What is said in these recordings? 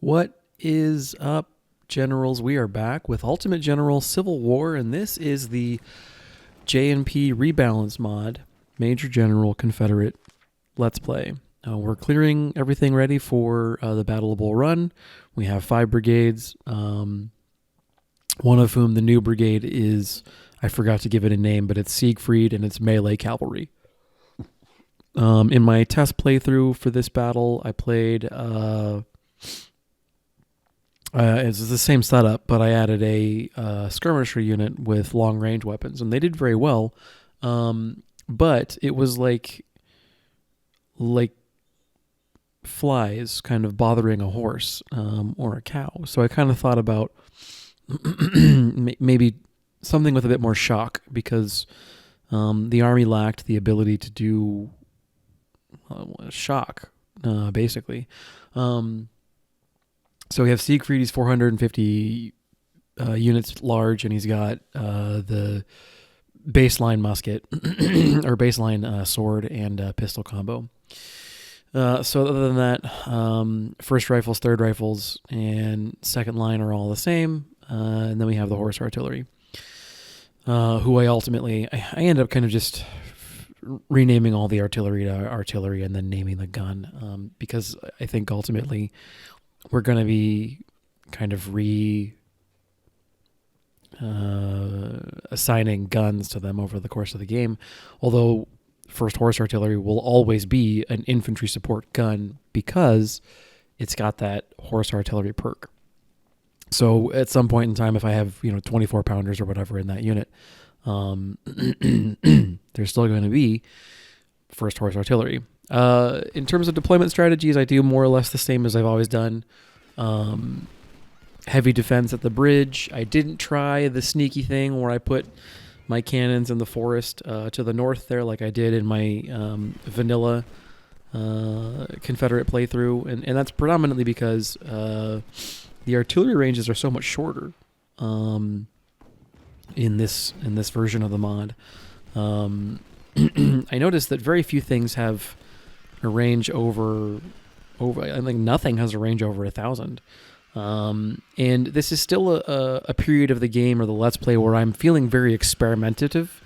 What is up, Generals? We are back with Ultimate General Civil War, and this is the J&P Rebalance mod, Major General Confederate Let's Play. We're clearing everything ready for the Battle of Bull Run. We have 5 brigades, one of whom the new brigade is, I forgot to give it a name, but it's Siegfried and it's melee cavalry. In my test playthrough for this battle, I played... it's the same setup, but I added a skirmisher unit with long-range weapons, and they did very well. But it was like flies kind of bothering a horse or a cow. So I kind of thought about maybe something with a bit more shock, because the army lacked the ability to do shock, basically. So we have Siegfried, he's 450 units large, and he's got the baseline musket, or baseline sword and pistol combo. So other than that, first rifles, third rifles, and second line are all the same. And then we have the horse artillery, who I end up kind of just renaming all the artillery to artillery and then naming the gun, because I think ultimately we're going to be kind of assigning guns to them over the course of the game, although first horse artillery will always be an infantry support gun because it's got that horse artillery perk. So at some point in time, if I have 24 pounders or whatever in that unit, there's still going to be first horse artillery. In terms of deployment strategies, I do more or less the same as I've always done. Heavy defense at the bridge. I didn't try the sneaky thing where I put my cannons in the forest to the north there, like I did in my vanilla Confederate playthrough, and that's predominantly because the artillery ranges are so much shorter in this version of the mod. I noticed that very few things have a range over I think nothing has a range over 1,000. And this is still a period of the game or the Let's Play where I'm feeling very experimentative,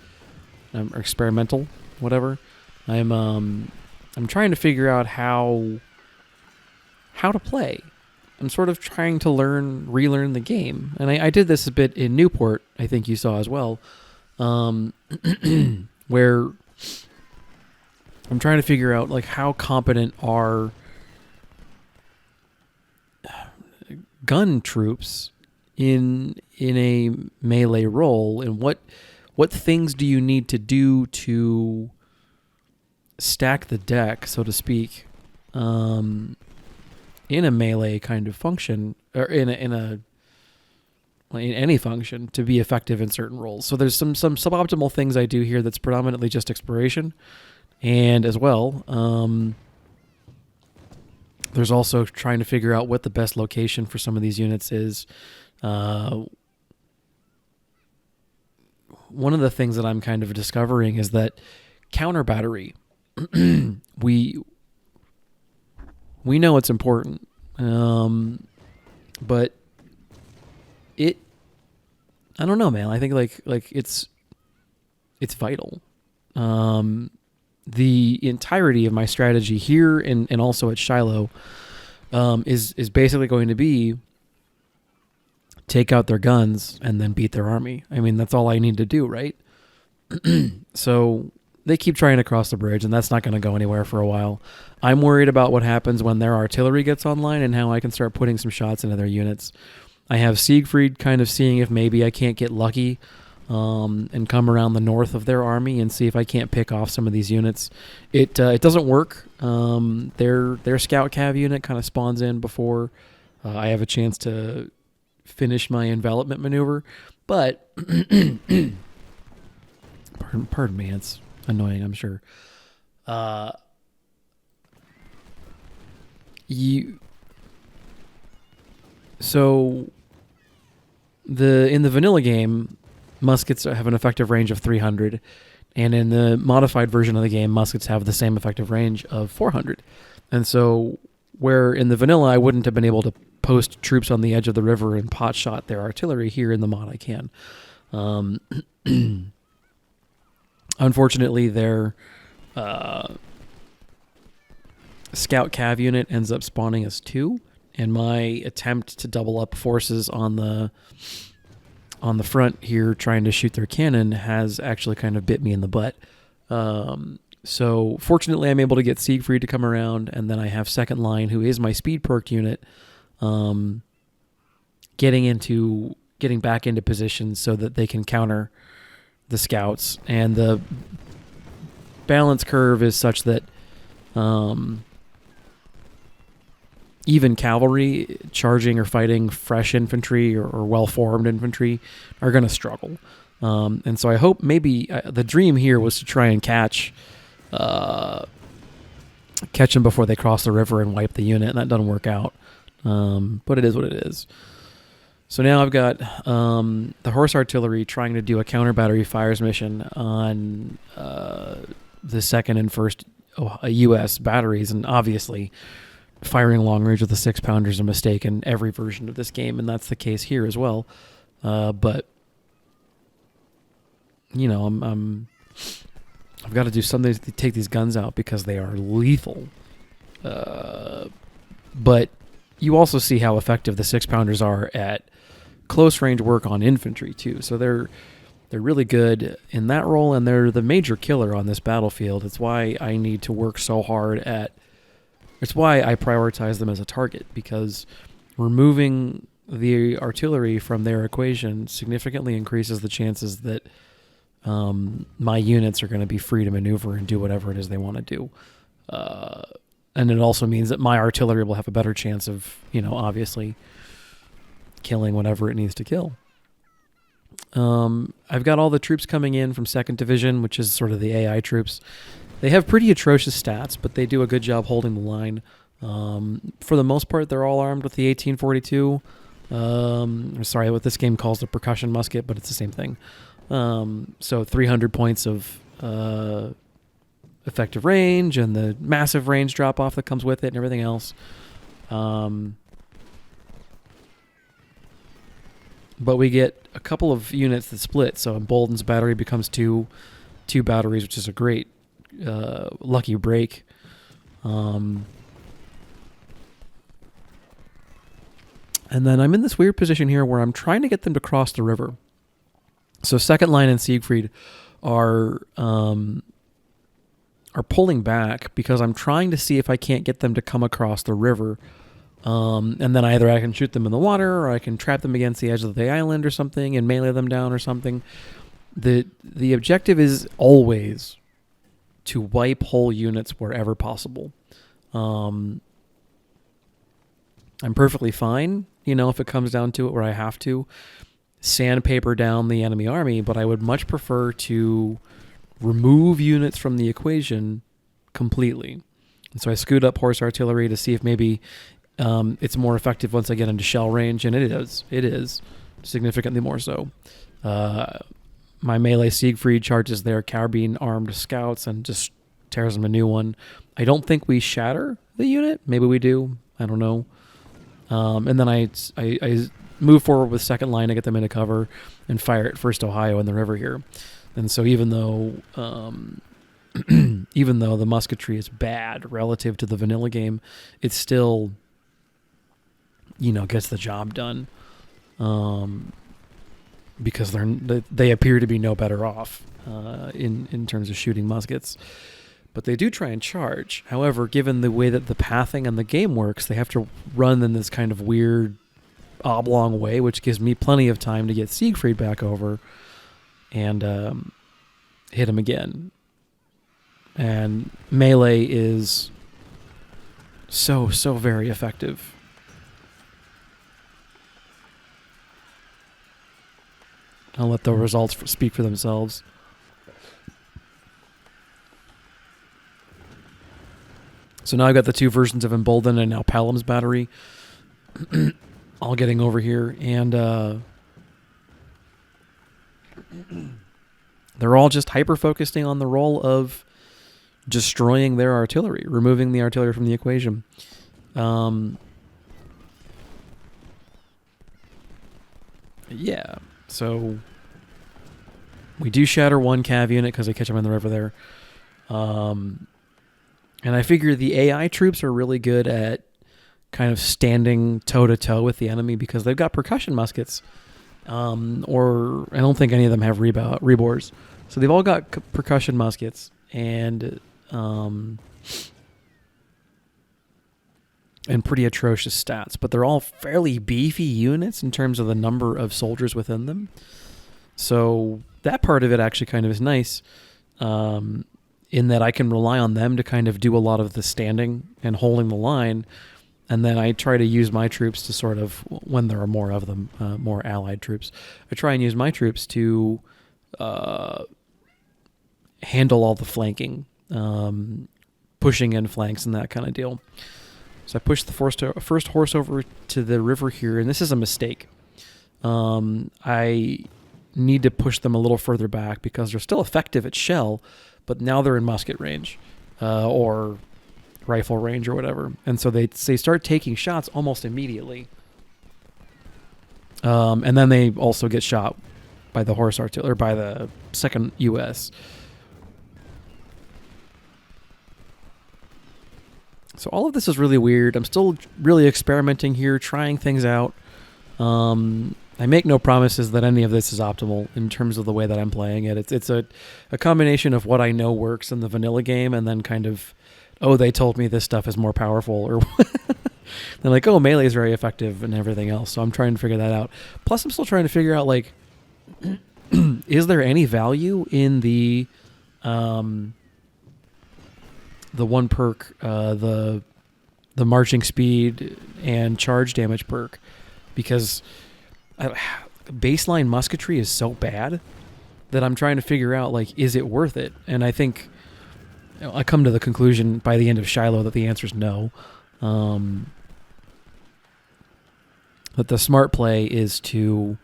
or experimental, whatever. I'm trying to figure out how to play. I'm sort of trying to relearn the game. And I did this a bit in Newport, I think you saw as well, where I'm trying to figure out how competent are gun troops in a melee role, and what things do you need to do to stack the deck, so to speak, in a melee kind of function, or in any function, to be effective in certain roles. So there's some suboptimal things I do here that's predominantly just exploration, and as well, there's also trying to figure out what the best location for some of these units is. One of the things that I'm kind of discovering is that counter battery, we know it's important, but I don't know, man. I think it's vital. The entirety of my strategy here and also at Shiloh is basically going to be take out their guns and then beat their army. I mean, that's all I need to do, right? So they keep trying to cross the bridge, and that's not going to go anywhere for a while. I'm worried about what happens when their artillery gets online and how I can start putting some shots into their units. I have Siegfried kind of seeing if maybe I can't get lucky and come around the north of their army and see if I can't pick off some of these units. It doesn't work. Their scout cav unit kind of spawns in before I have a chance to finish my envelopment maneuver. But pardon me, it's annoying, I'm sure. So in the vanilla game, muskets have an effective range of 300, and in the modified version of the game, muskets have the same effective range of 400. And so where in the vanilla I wouldn't have been able to post troops on the edge of the river and pot shot their artillery. Here in the mod I can. Unfortunately, their scout cav unit ends up spawning as 2, and my attempt to double up forces on the front here trying to shoot their cannon has actually kind of bit me in the butt. So fortunately I'm able to get Siegfried to come around, and then I have second line, who is my speed perked unit, getting back into position so that they can counter the scouts. And the balance curve is such that even cavalry charging or fighting fresh infantry or well-formed infantry are going to struggle. And so I hope maybe the dream here was to try and catch them before they cross the river and wipe the unit, and that doesn't work out. But it is what it is. So now I've got the horse artillery trying to do a counter battery fires mission on the second and first U.S. batteries, and obviously firing long range with a 6-pounder is a mistake in every version of this game, and that's the case here as well. But you know, I've got to do something to take these guns out because they are lethal. But you also see how effective the 6-pounders are at close range work on infantry too. So they're really good in that role, and they're the major killer on this battlefield. It's why I need to work so hard it's why I prioritize them as a target, because removing the artillery from their equation significantly increases the chances that my units are going to be free to maneuver and do whatever it is they want to do. And it also means that my artillery will have a better chance of, obviously killing whatever it needs to kill. I've got all the troops coming in from 2nd Division, which is sort of the AI troops. They have pretty atrocious stats, but they do a good job holding the line. For the most part, they're all armed with the 1842. Sorry, what this game calls the percussion musket, but it's the same thing. So 300 points of effective range and the massive range drop-off that comes with it and everything else. But we get a couple of units that split. So Embolden's battery becomes two batteries, which is a great lucky break. And then I'm in this weird position here where I'm trying to get them to cross the river. So second line and Siegfried are pulling back because I'm trying to see if I can't get them to come across the river. And then either I can shoot them in the water, or I can trap them against the edge of the island or something and melee them down or something. The objective is always to wipe whole units wherever possible. I'm perfectly fine, if it comes down to it where I have to sandpaper down the enemy army, but I would much prefer to remove units from the equation completely. And so I scoot up horse artillery to see if maybe it's more effective once I get into shell range, and it is significantly more so. My melee Siegfried charges their carbine armed scouts and just tears them a new one. I don't think we shatter the unit. Maybe we do. I don't know. And then I move forward with second line to get them into cover and fire at First Ohio in the river here. And so even though the musketry is bad relative to the vanilla game, it still, gets the job done. Because they appear to be no better off in terms of shooting muskets. But they do try and charge. However, given the way that the pathing and the game works, they have to run in this kind of weird oblong way, which gives me plenty of time to get Siegfried back over and hit him again. And melee is so very effective. I'll let the results speak for themselves. So now I've got the two versions of Embolden and now Palam's battery all getting over here, and they're all just hyper-focusing on the role of destroying their artillery, removing the artillery from the equation. Yeah, so we do shatter one cav unit because they catch them in the river there. And I figure the AI troops are really good at kind of standing toe-to-toe with the enemy because they've got percussion muskets. Or I don't think any of them have rebors. So they've all got percussion muskets and pretty atrocious stats. But they're all fairly beefy units in terms of the number of soldiers within them. So that part of it actually kind of is nice. In that I can rely on them to kind of do a lot of the standing and holding the line. And then I try to use my troops to sort of, when there are more of them, more allied troops, I try and use my troops to handle all the flanking, pushing in flanks and that kind of deal. So I push the first horse over to the river here, and this is a mistake. I need to push them a little further back because they're still effective at shell, but now they're in musket range or rifle range or whatever. And so they start taking shots almost immediately. And then they also get shot by the horse artillery, or by the 2nd U.S. So all of this is really weird. I'm still really experimenting here, trying things out. I make no promises that any of this is optimal in terms of the way that I'm playing it. It's a combination of what I know works in the vanilla game and then kind of, oh, they told me this stuff is more powerful, or they're like, oh, melee is very effective and everything else. So I'm trying to figure that out. Plus, I'm still trying to figure out, like, is there any value in the one perk, the marching speed and charge damage perk, because baseline musketry is so bad that I'm trying to figure out, like, is it worth it? And I think I come to the conclusion by the end of Shiloh that the answer is no. That the smart play is to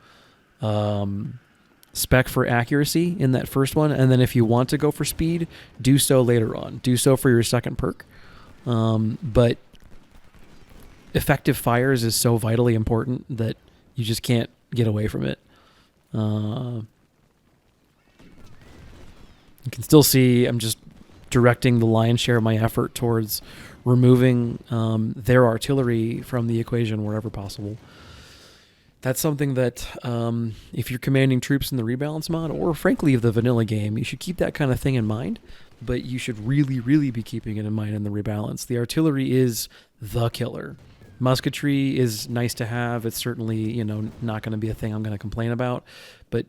spec for accuracy in that first one, and then if you want to go for speed, do so later on. Do so for your second perk. But effective fires is so vitally important that you just can't get away from it. You can still see I'm just directing the lion's share of my effort towards removing their artillery from the equation wherever possible. That's something that if you're commanding troops in the Rebalance mod, or frankly the vanilla game, you should keep that kind of thing in mind, but you should really, really be keeping it in mind in the Rebalance. The artillery is the killer. Musketry is nice to have. It's certainly, not going to be a thing I'm going to complain about, but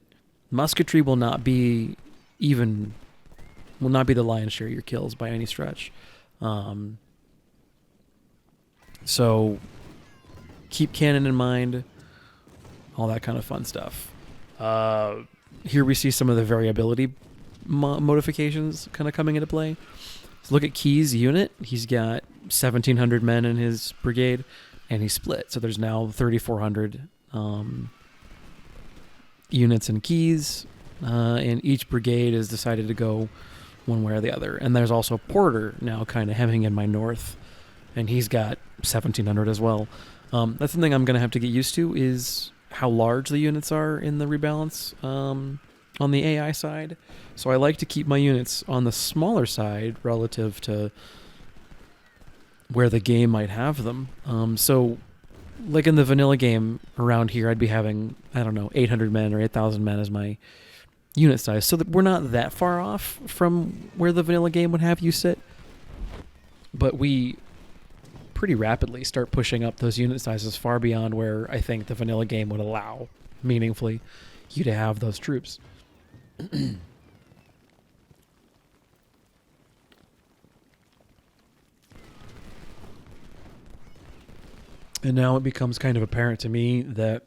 musketry will not be the lion's share of your kills by any stretch. So keep cannon in mind, all that kind of fun stuff. Here we see some of the variability modifications kind of coming into play. So look at Key's unit. He's got 1,700 men in his brigade, and he's split. So there's now 3,400 units in Keys, and each brigade has decided to go one way or the other. And there's also Porter now kind of hemming in my north, and he's got 1,700 as well. That's something I'm going to have to get used to, is how large the units are in the Rebalance on the AI side. So I like to keep my units on the smaller side relative to where the game might have them. So like in the vanilla game around here, I'd be having, 800 men or 8,000 men as my unit size. So that we're not that far off from where the vanilla game would have you sit. But we pretty rapidly start pushing up those unit sizes far beyond where I think the vanilla game would allow meaningfully you to have those troops. And now it becomes kind of apparent to me that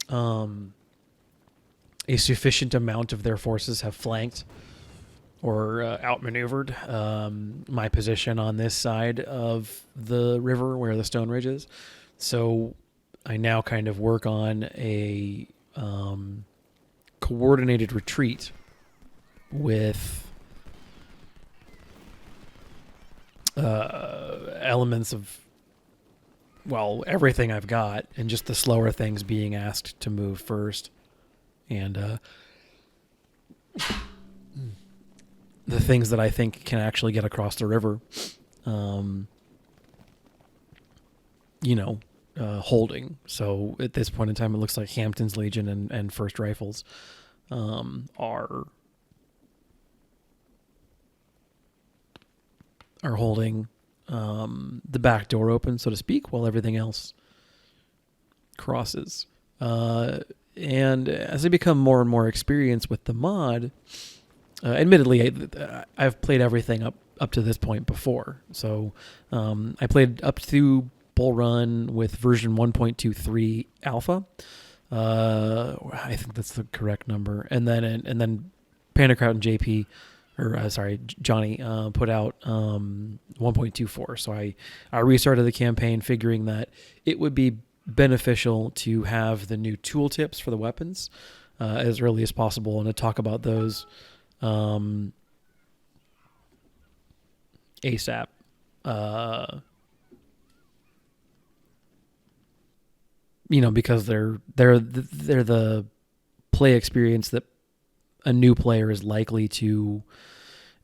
a sufficient amount of their forces have flanked or outmaneuvered my position on this side of the river where the Stone Ridge is. So I now kind of work on a coordinated retreat with elements of well, everything I've got, and just the slower things being asked to move first, and the things that I think can actually get across the river, um, holding. So at this point in time, it looks like Hampton's Legion and First Rifles are holding the back door open, so to speak, while everything else crosses. And as I become more and more experienced with the mod, admittedly, I've played everything up to this point before. So I played up to Bull Run with version 1.23 alpha. I think that's the correct number. And then Pandakraut and JP, Johnny, put out 1.24. So I restarted the campaign figuring that it would be beneficial to have the new tooltips for the weapons as early as possible, and to talk about those ASAP. Because they're the play experience that a new player is likely to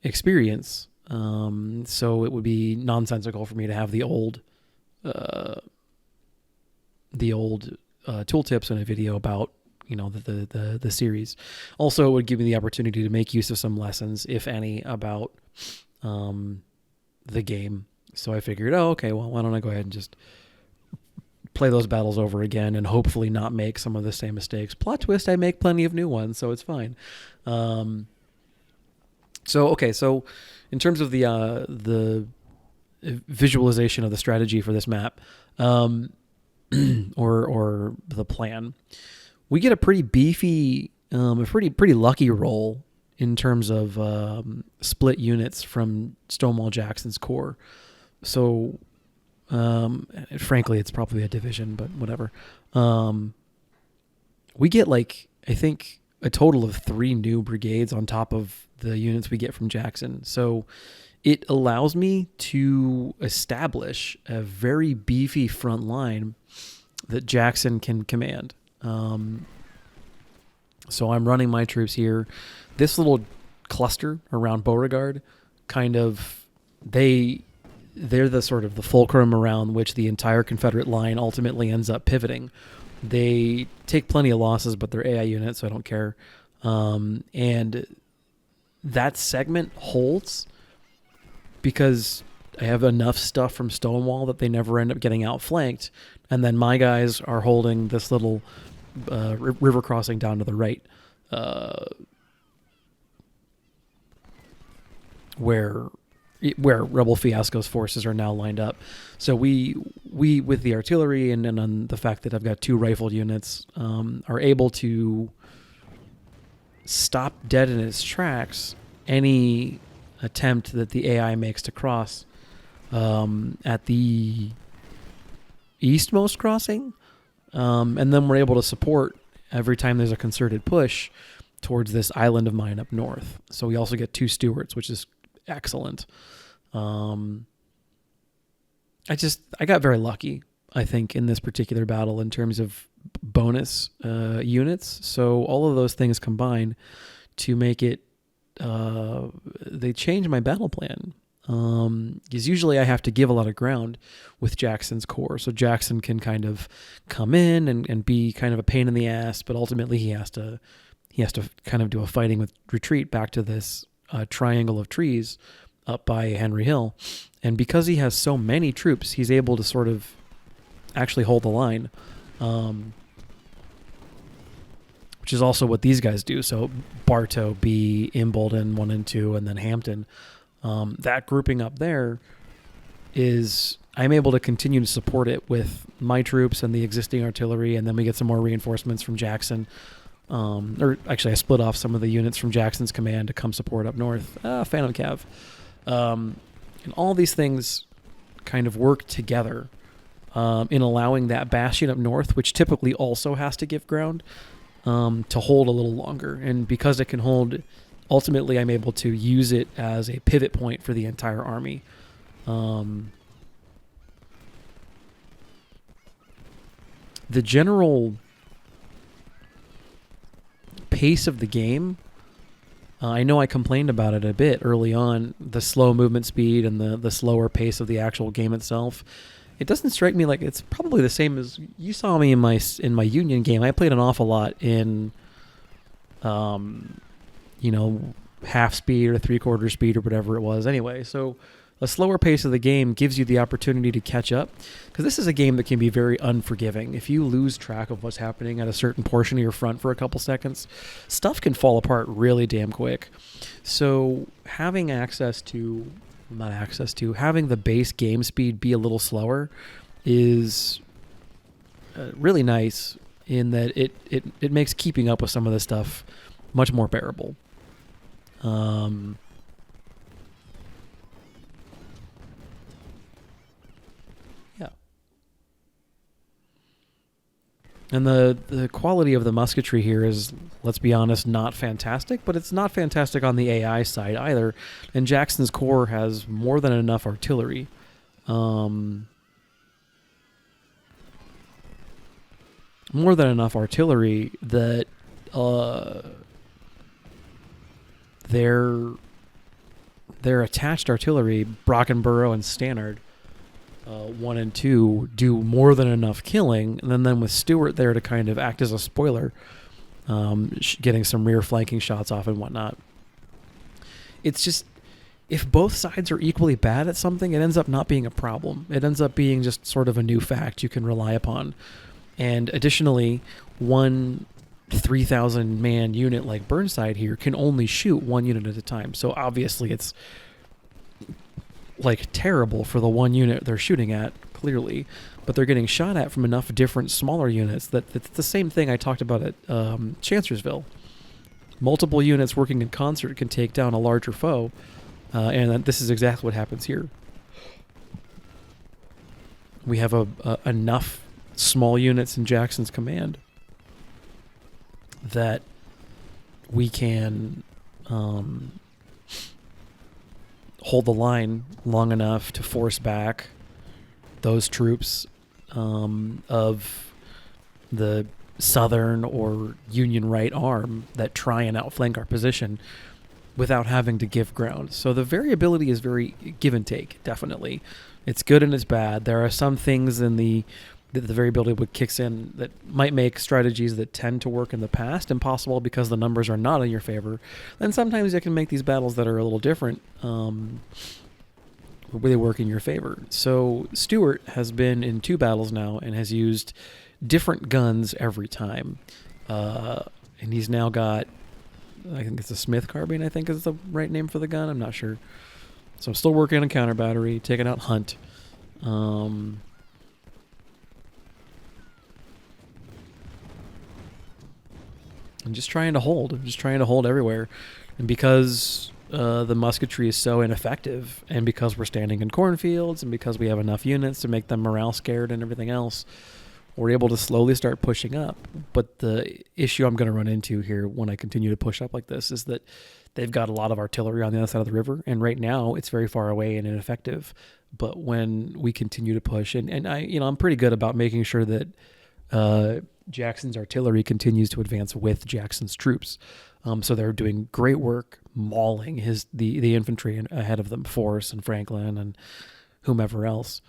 experience. So it would be nonsensical for me to have the old tooltips in a video about the series. Also, it would give me the opportunity to make use of some lessons, if any, about the game. So I figured, okay, well, why don't I go ahead and just play those battles over again and hopefully not make some of the same mistakes. Plot twist, I make plenty of new ones, so it's fine. So in terms of the visualization of the strategy for this map, or the plan, we get a pretty beefy, pretty lucky roll in terms of split units from Stonewall Jackson's core. So, frankly, it's probably a division, but whatever. We get I think a total of 3 new brigades on top of the units we get from Jackson. So it allows me to establish a very beefy front line that Jackson can command. So I'm running my troops here. This little cluster around Beauregard, they're the sort of the fulcrum around which the entire Confederate line ultimately ends up pivoting. They take plenty of losses, but they're AI units, so I don't care. And that segment holds because I have enough stuff from Stonewall that they never end up getting outflanked. And then my guys are holding this little river crossing down to the right, where Rebel Fiasco's forces are now lined up. So we with the artillery and on the fact that I've got 2 rifled units, are able to stop dead in its tracks any attempt that the AI makes to cross at the eastmost crossing. And then we're able to support every time there's a concerted push towards this island of mine up north. So we also get 2 stewards, which is excellent. I got very lucky, I think, in this particular battle in terms of bonus units. So all of those things combined to make it, they change my battle plan. Because usually I have to give a lot of ground with Jackson's core. So Jackson can kind of come in and be kind of a pain in the ass, but ultimately he has to kind of do a fighting with retreat back to this triangle of trees up by Henry Hill. And because he has so many troops, he's able to sort of actually hold the line, which is also what these guys do. So Bartow, B, Imbolden 1 and 2, and then Hampton. That grouping up there is, I'm able to continue to support it with my troops and the existing artillery, and then we get some more reinforcements from Jackson. Or actually, I split off some of the units from Jackson's command to come support up north. Phantom Cav. And all these things kind of work together in allowing that bastion up north, which typically also has to give ground, to hold a little longer. And because it can hold, ultimately I'm able to use it as a pivot point for the entire army. the general pace of the game, I know I complained about it a bit early on, the slow movement speed and the slower pace of the actual game itself. It doesn't strike me like it's probably the same as you saw me in my Union game. I played an awful lot in, half speed or 3/4 speed or whatever it was. Anyway, so a slower pace of the game gives you the opportunity to catch up, because this is a game that can be very unforgiving. If you lose track of what's happening at a certain portion of your front for a couple seconds, stuff can fall apart really damn quick. So having having the base game speed be a little slower is really nice, in that it makes keeping up with some of this stuff much more bearable. Yeah. And the quality of the musketry here is, let's be honest, not fantastic, but it's not fantastic on the AI side either. And Jackson's Corps has more than enough artillery. That their attached artillery, Brockenborough and Stannard, 1 and 2, do more than enough killing, and then with Stewart there to kind of act as a spoiler, getting some rear flanking shots off and whatnot. It's just, if both sides are equally bad at something, it ends up not being a problem. It ends up being just sort of a new fact you can rely upon. And additionally, one 3,000 man unit like Burnside here can only shoot one unit at a time. So obviously it's like terrible for the one unit they're shooting at, clearly, but they're getting shot at from enough different smaller units that it's the same thing I talked about at Chancellorsville. Multiple units working in concert can take down a larger foe, and this is exactly what happens here. We have enough small units in Jackson's command that we can hold the line long enough to force back those troops of the Southern or Union right arm that try and outflank our position without having to give ground. So the variability is very give and take, definitely. It's good and it's bad. There are some things in the variability would kicks in that might make strategies that tend to work in the past impossible because the numbers are not in your favor. Then sometimes it can make these battles that are a little different really work in your favor. So Stewart has been in 2 battles now and has used different guns every time. And he's now got, I think it's a Smith carbine, I think is the right name for the gun. I'm not sure. So I'm still working on counter battery, taking out Hunt. I'm just trying to hold. Everywhere. And because the musketry is so ineffective, and because we're standing in cornfields, and because we have enough units to make them morale scared and everything else, we're able to slowly start pushing up. But the issue I'm going to run into here when I continue to push up like this is that they've got a lot of artillery on the other side of the river, and right now it's very far away and ineffective. But when we continue to push, and I'm pretty good about making sure that Jackson's artillery continues to advance with Jackson's troops. So they're doing great work mauling the infantry ahead of them, Forrest and Franklin and whomever else.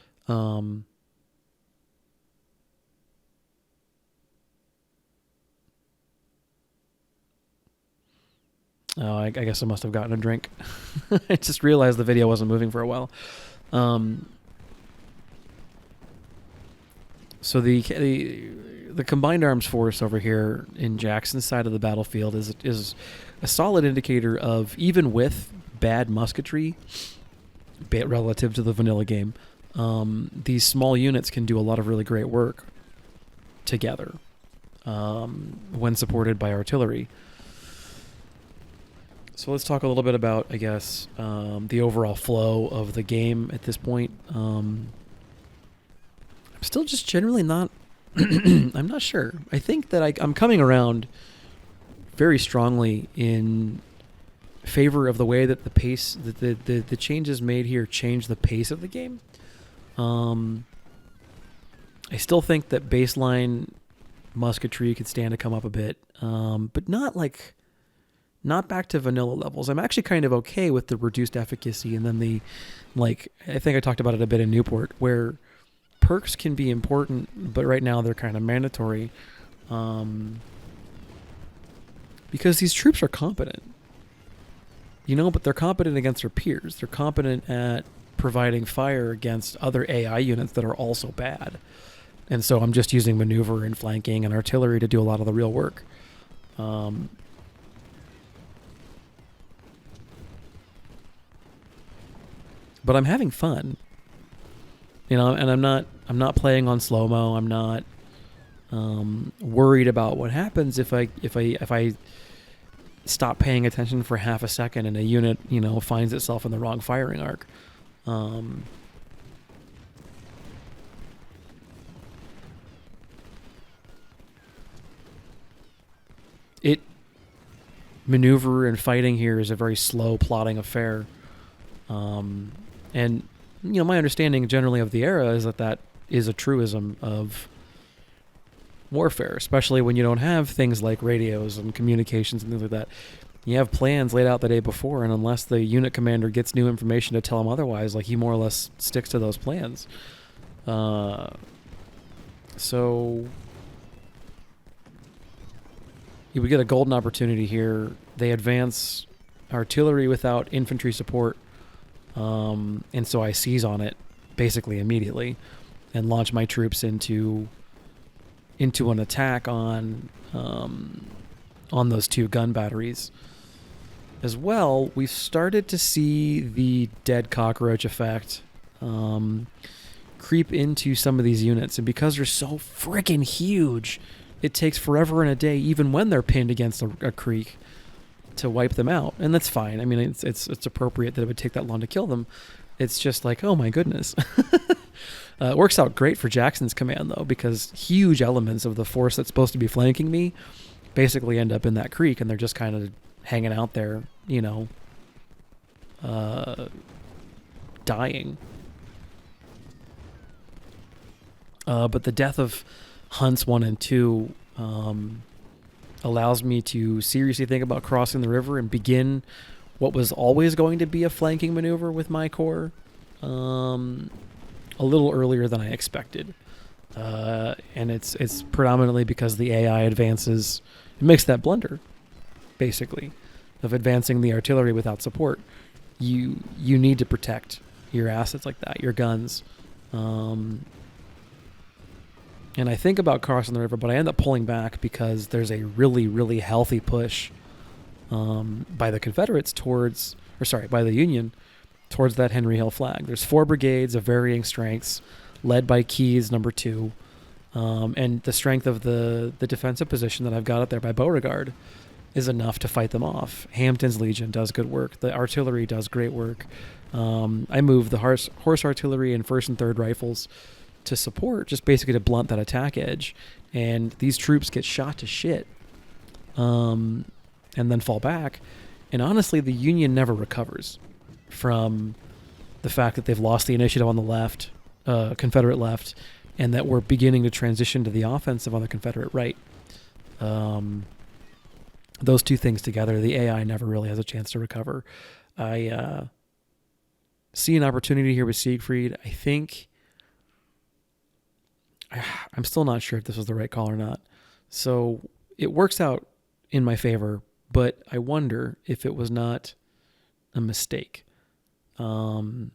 I guess I must have gotten a drink. I just realized the video wasn't moving for a while. So the combined arms force over here in Jackson's side of the battlefield is a solid indicator of, even with bad musketry relative to the vanilla game, these small units can do a lot of really great work together when supported by artillery. So let's talk a little bit about, I guess, the overall flow of the game at this point. I'm still just generally not I'm not sure. I think that I'm coming around very strongly in favor of the way that the pace, that the changes made here change the pace of the game. I still think that baseline musketry could stand to come up a bit, but not back to vanilla levels. I'm actually kind of okay with the reduced efficacy, and then I think I talked about it a bit in Newport, where perks can be important, but right now they're kind of mandatory, because these troops are competent, but they're competent against their peers. They're competent at providing fire against other AI units that are also bad. And so I'm just using maneuver and flanking and artillery to do a lot of the real work. But I'm having fun, and I'm not playing on slow-mo. I'm not worried about what happens if I stop paying attention for half a second and a unit, finds itself in the wrong firing arc. Maneuver and fighting here is a very slow, plodding affair. And my understanding generally of the era is that is a truism of warfare, especially when you don't have things like radios and communications and things like that. You have plans laid out the day before, and unless the unit commander gets new information to tell him otherwise, he more or less sticks to those plans. So you would get a golden opportunity here. They advance artillery without infantry support, and so I seize on it basically immediately and launch my troops into an attack on those two gun batteries. As well, we've started to see the dead cockroach effect creep into some of these units, and because they're so freaking huge, it takes forever and a day, even when they're pinned against a creek, to wipe them out. And that's fine. I mean, it's appropriate that it would take that long to kill them. It's just oh my goodness. It works out great for Jackson's command, though, because huge elements of the force that's supposed to be flanking me basically end up in that creek, and they're just kind of hanging out there, dying. But the death of Hunts 1 and 2 allows me to seriously think about crossing the river and begin what was always going to be a flanking maneuver with my corps a little earlier than I expected. And it's predominantly because the AI advances. It makes that blunder, basically, of advancing the artillery without support. You need to protect your assets like that, your guns. And I think about crossing the river, but I end up pulling back because there's a really, really healthy push by the Confederates by the Union towards that Henry Hill flag. There's 4 brigades of varying strengths, led by Keyes number 2. And the strength of the defensive position that I've got up there by Beauregard is enough to fight them off. Hampton's Legion does good work. The artillery does great work. I move the horse artillery and 1st and 3rd rifles to support, just basically to blunt that attack edge. And these troops get shot to shit and then fall back. And honestly, the Union never recovers from the fact that they've lost the initiative on the left, Confederate left, and that we're beginning to transition to the offensive on the Confederate right. Those two things together, the AI never really has a chance to recover. I see an opportunity here with Siegfried. I think I'm still not sure if this was the right call or not. So it works out in my favor, but I wonder if it was not a mistake. So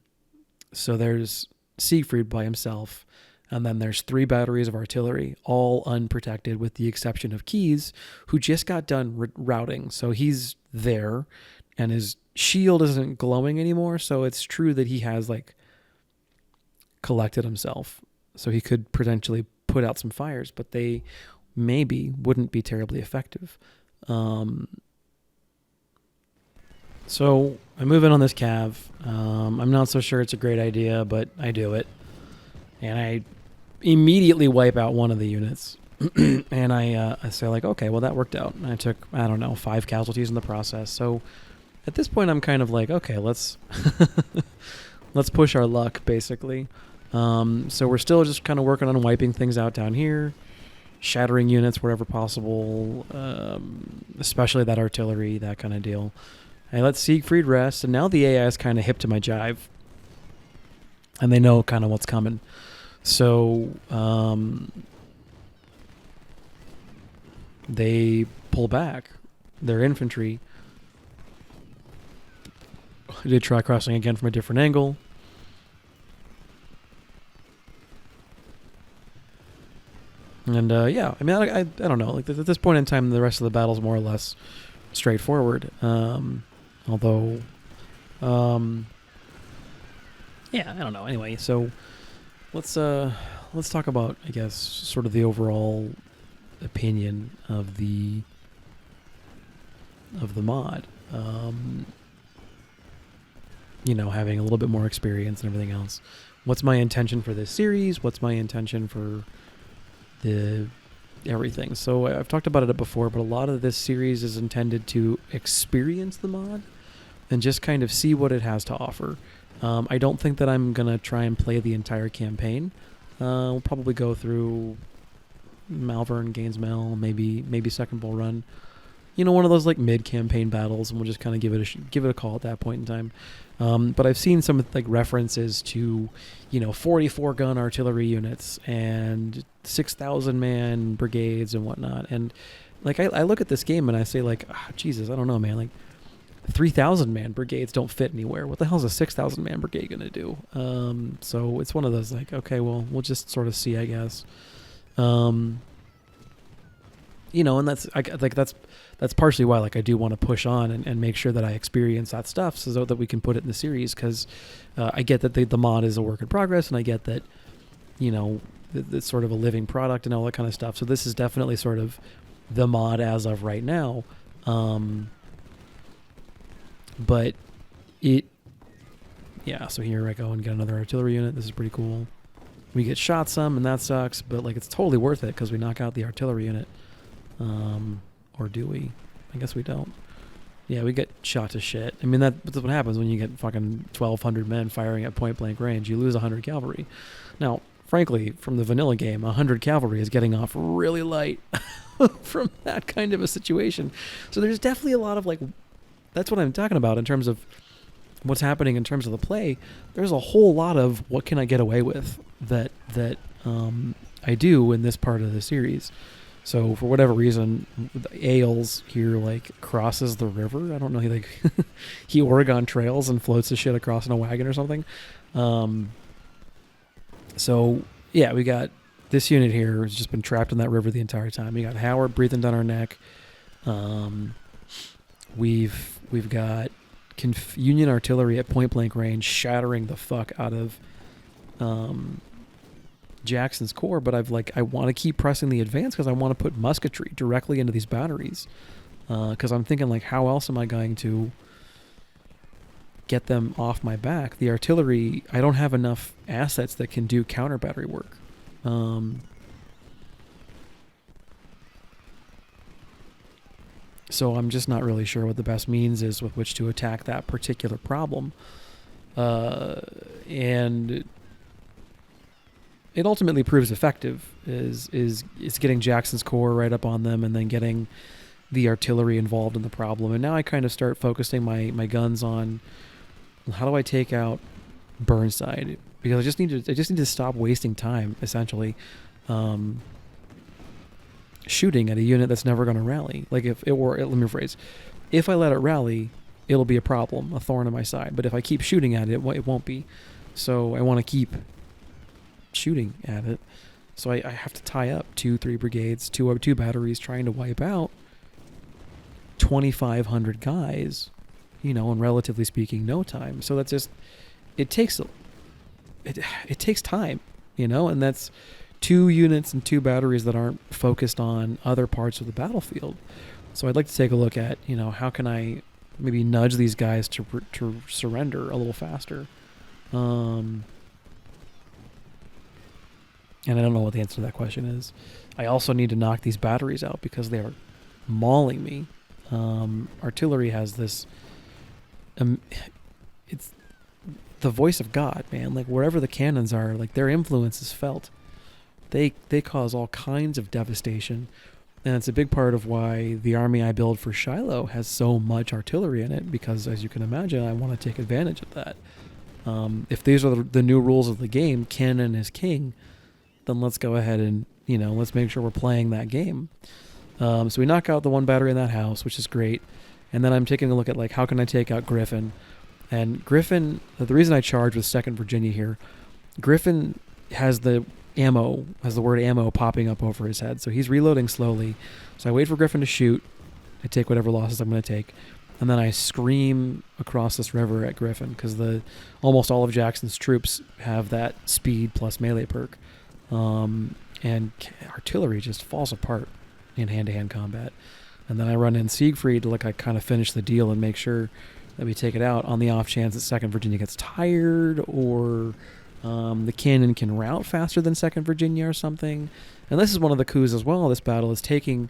there's Siegfried by himself, and then there's 3 batteries of artillery, all unprotected with the exception of Keyes, who just got done routing. So he's there, and his shield isn't glowing anymore, so it's true that he has collected himself. So he could potentially put out some fires, but they maybe wouldn't be terribly effective. So I move in on this cav. I'm not so sure it's a great idea, but I do it. And I immediately wipe out one of the units. And I say okay, well, that worked out. And I took, 5 casualties in the process. So at this point, I'm kind of okay, let's let's push our luck, basically. So we're still just kind of working on wiping things out down here, shattering units wherever possible, especially that artillery, that kind of deal. I let Siegfried rest, and now the AI is kind of hip to my jive, and they know kind of what's coming. So they pull back their infantry. I did try crossing again from a different angle. And yeah, I mean, I don't know. Like at this point in time, the rest of the battle's more or less straightforward. Although, yeah, I don't know. Anyway, so let's talk about, I guess, sort of the overall opinion of the mod. You know, having a little bit more experience and everything else. What's my intention for this series? What's my intention for the everything? So I've talked about it before, but a lot of this series is intended to experience the mod and just kind of see what it has to offer. I don't think that I'm going to try and play the entire campaign. We'll probably go through Malvern, Gainesmill, maybe Second Bull Run. You know, one of those like mid-campaign battles, and we'll just kind of give it a call at that point in time. But I've seen some like references to, you know, 44 gun artillery units and 6,000 man brigades and whatnot. And like I look at this game and I say like, Jesus, I don't know, man. Like 3,000 man brigades don't fit anywhere. What the hell is a 6,000 man brigade gonna do? So it's one of those like, okay, well, we'll just sort of see, I guess. You know, and that's partially why like I do want to push on and make sure that I experience that stuff so that we can put it in the series, because I get that the mod is a work in progress, and I get that, you know, it's sort of a living product and all that kind of stuff. So this is definitely sort of the mod as of right now. But yeah, so here I go and get another artillery unit. This is pretty cool. We get shot some, and that sucks, but like it's totally worth it because we knock out the artillery unit. Or do we? I guess we don't. Yeah, we get shot to shit. I mean, that's what happens when you get fucking 1,200 men firing at point blank range. You lose 100 cavalry. Now, frankly, from the vanilla game, 100 cavalry is getting off really light from that kind of a situation. So there's definitely a lot of like, that's what I'm talking about in terms of what's happening in terms of the play. There's a whole lot of what can I get away with that I do in this part of the series. So for whatever reason, Ailes here like crosses the river. I don't know. He Oregon trails and floats the shit across in a wagon or something. So yeah, we got this unit here has just been trapped in that river the entire time. We got Howard breathing down our neck. We've got Union artillery at point blank range shattering the fuck out of Jackson's corps, but I want to keep pressing the advance because I want to put musketry directly into these batteries, because I'm thinking like, how else am I going to get them off my back? The artillery, I don't have enough assets that can do counter battery work. So I'm just not really sure what the best means is with which to attack that particular problem. And it ultimately proves effective is getting Jackson's corps right up on them and then getting the artillery involved in the problem. And now I kind of start focusing my guns on how do I take out Burnside, because I just need to stop wasting time essentially shooting at a unit that's never going to rally. Like let me rephrase, if I let it rally, it'll be a problem, a thorn in my side. But if I keep shooting at it, it won't be. So I want to keep shooting at it. So I have to tie up 2-3 brigades, two batteries, trying to wipe out 2,500 guys, you know, in relatively speaking no time. So that's just, it takes time, you know, and that's 2 units and 2 batteries that aren't focused on other parts of the battlefield. So I'd like to take a look at, you know, how can I maybe nudge these guys to surrender a little faster. And I don't know what the answer to that question is. I also need to knock these batteries out because they are mauling me. Artillery has this... the voice of God, man. Like wherever the cannons are, like their influence is felt. They cause all kinds of devastation. And it's a big part of why the army I build for Shiloh has so much artillery in it, because as you can imagine, I want to take advantage of that. If these are the new rules of the game, cannon is king, then let's go ahead and, let's make sure we're playing that game. So we knock out the one battery in that house, which is great. And then I'm taking a look at, like, how can I take out Griffin? And Griffin, the reason I charge with 2nd Virginia here, Griffin has the word ammo popping up over his head. So he's reloading slowly. So I wait for Griffin to shoot. I take whatever losses I'm going to take. And then I scream across this river at Griffin, because almost all of Jackson's troops have that speed plus melee perk. And artillery just falls apart in hand-to-hand combat. And then I run in Siegfried to I kind of finish the deal and make sure that we take it out, on the off chance that 2nd Virginia gets tired, or the cannon can route faster than 2nd Virginia or something. And this is one of the coups as well. This battle is taking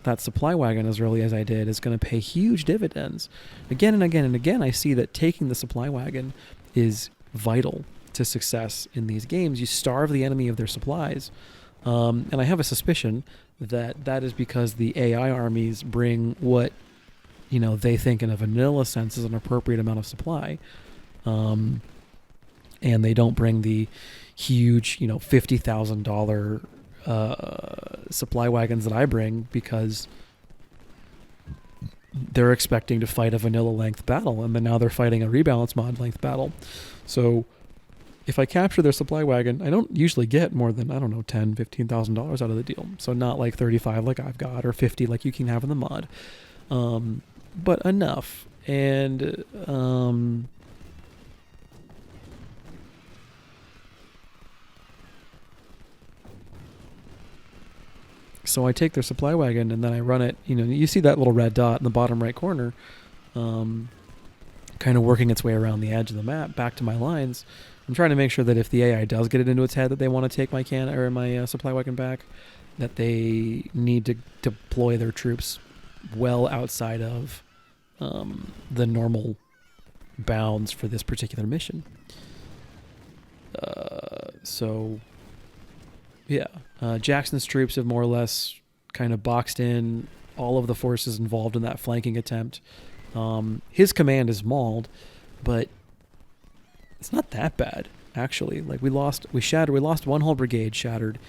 that supply wagon as early as I did is going to pay huge dividends. Again and again and again, I see that taking the supply wagon is vital to success in these games. You starve the enemy of their supplies. And I have a suspicion that is because the AI armies bring what, they think in a vanilla sense is an appropriate amount of supply. And they don't bring the huge, $50,000 supply wagons that I bring, because they're expecting to fight a vanilla length battle, and then now they're fighting a rebalance mod length battle. So if I capture their supply wagon, I don't usually get more than, I don't know, $10,000, $15,000 out of the deal. So not like 35 like I've got, or 50 like you can have in the mod. But enough. And so I take their supply wagon and then I run it. You see that little red dot in the bottom right corner, kind of working its way around the edge of the map back to my lines. I'm trying to make sure that if the AI does get it into its head that they want to take my my supply wagon back, that they need to deploy their troops well outside of the normal bounds for this particular mission. Jackson's troops have more or less kind of boxed in all of the forces involved in that flanking attempt. His command is mauled, but it's not that bad, actually. Like, we lost one whole brigade shattered.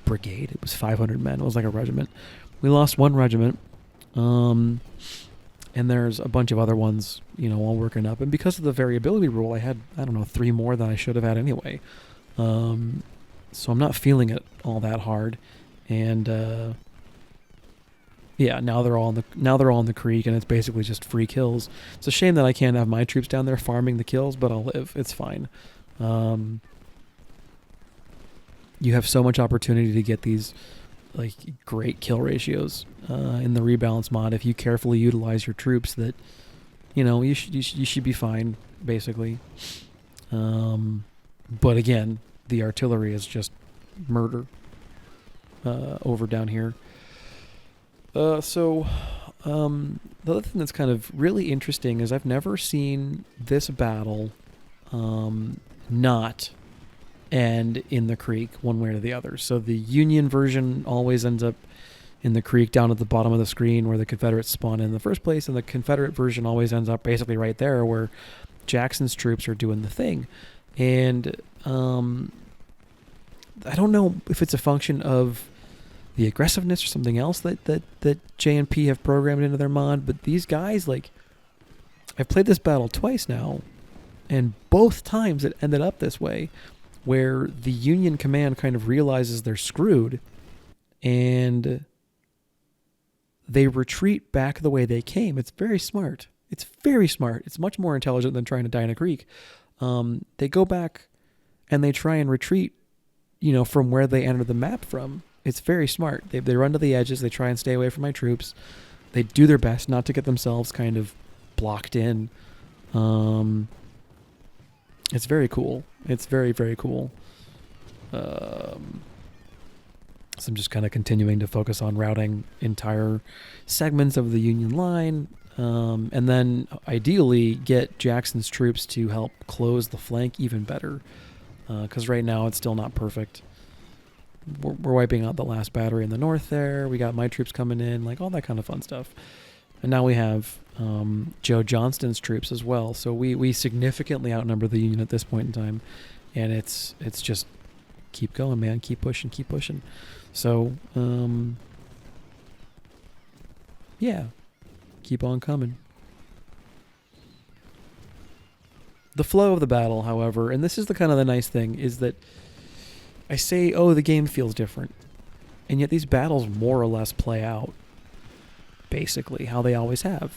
Brigade? It was 500 men. It was like a regiment. We lost one regiment. And there's a bunch of other ones, all working up. And because of the variability rule, I had, 3 more than I should have had anyway. So I'm not feeling it all that hard. And now they're all in the creek, and it's basically just free kills. It's a shame that I can't have my troops down there farming the kills, but I'll live. It's fine. You have so much opportunity to get these great kill ratios in the rebalance mod if you carefully utilize your troops. That you should be fine, basically. But again, the artillery is just murder over down here. The other thing that's kind of really interesting is I've never seen this battle not end in the creek one way or the other. So the Union version always ends up in the creek down at the bottom of the screen where the Confederates spawn in the first place, and the Confederate version always ends up basically right there where Jackson's troops are doing the thing. And I don't know if it's a function of the aggressiveness or something else that J&P have programmed into their mod, but these guys, I've played this battle twice now, and both times it ended up this way, where the Union command kind of realizes they're screwed, and they retreat back the way they came. It's very smart. It's very smart. It's much more intelligent than trying to die in a creek. They go back and they try and retreat, from where they entered the map from. It's very smart. They run to the edges. They try and stay away from my troops. They do their best not to get themselves kind of blocked in. It's very cool. It's very, very cool. So I'm just kind of continuing to focus on routing entire segments of the Union line. And then ideally get Jackson's troops to help close the flank even better. Because right now it's still not perfect. We're wiping out the last battery in the north there. We got my troops coming in, like all that kind of fun stuff. And now we have Joe Johnston's troops as well. So we significantly outnumber the Union at this point in time. And it's just keep going, man. Keep pushing, keep pushing. So, yeah. Keep on coming. The flow of the battle, however, and this is the kind of the nice thing, is that I say, oh, the game feels different. And yet these battles more or less play out basically how they always have.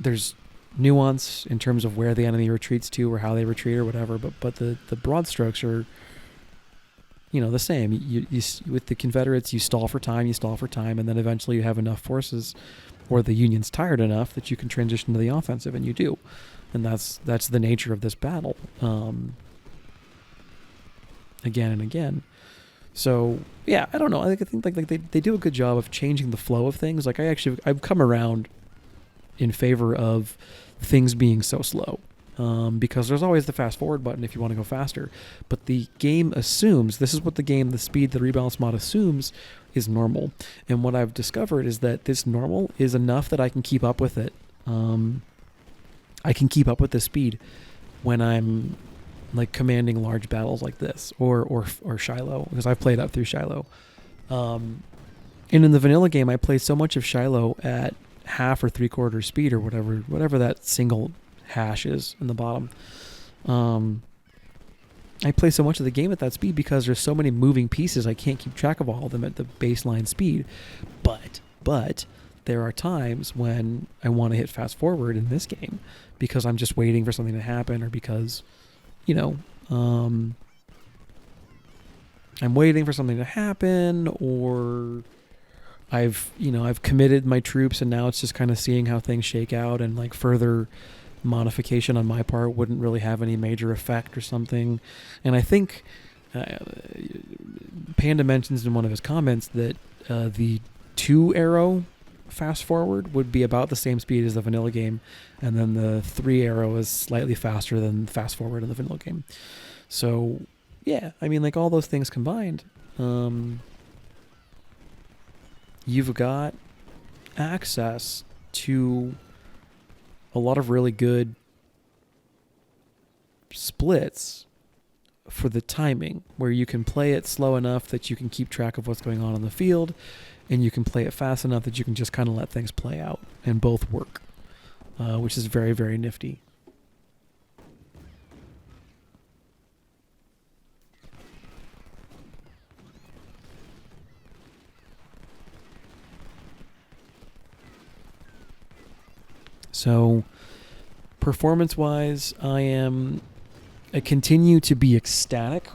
There's nuance in terms of where the enemy retreats to or how they retreat or whatever, but the broad strokes are, the same. You with the Confederates, you stall for time, and then eventually you have enough forces, or the Union's tired enough that you can transition to the offensive, and you do. And that's the nature of this battle, again and again. So yeah, I don't know. I think like they do a good job of changing the flow of things. Like I've come around in favor of things being so slow. Because there's always the fast forward button if you want to go faster. But the game assumes, this is what the speed, the rebalance mod assumes is normal. And what I've discovered is that this normal is enough that I can keep up with it. I can keep up with the speed when I'm like commanding large battles like this or Shiloh, because I've played up through Shiloh. And in the vanilla game, I played so much of Shiloh at half or 3/4 speed or whatever that single hash is in the bottom. I play so much of the game at that speed because there's so many moving pieces, I can't keep track of all of them at the baseline speed. But there are times when I want to hit fast forward in this game because I'm just waiting for something to happen, or because I'm waiting for something to happen, or I've committed my troops and now it's just kind of seeing how things shake out, and like further modification on my part wouldn't really have any major effect or something. And I think Panda mentions in one of his comments that the 2-arrow fast forward would be about the same speed as the vanilla game, and then the 3-arrow is slightly faster than fast forward in the vanilla game. So yeah, I mean, like all those things combined, you've got access to a lot of really good splits for the timing, where you can play it slow enough that you can keep track of what's going on in the field, and you can play it fast enough that you can just kind of let things play out, and both work, which is very, very nifty. So performance-wise, I continue to be ecstatic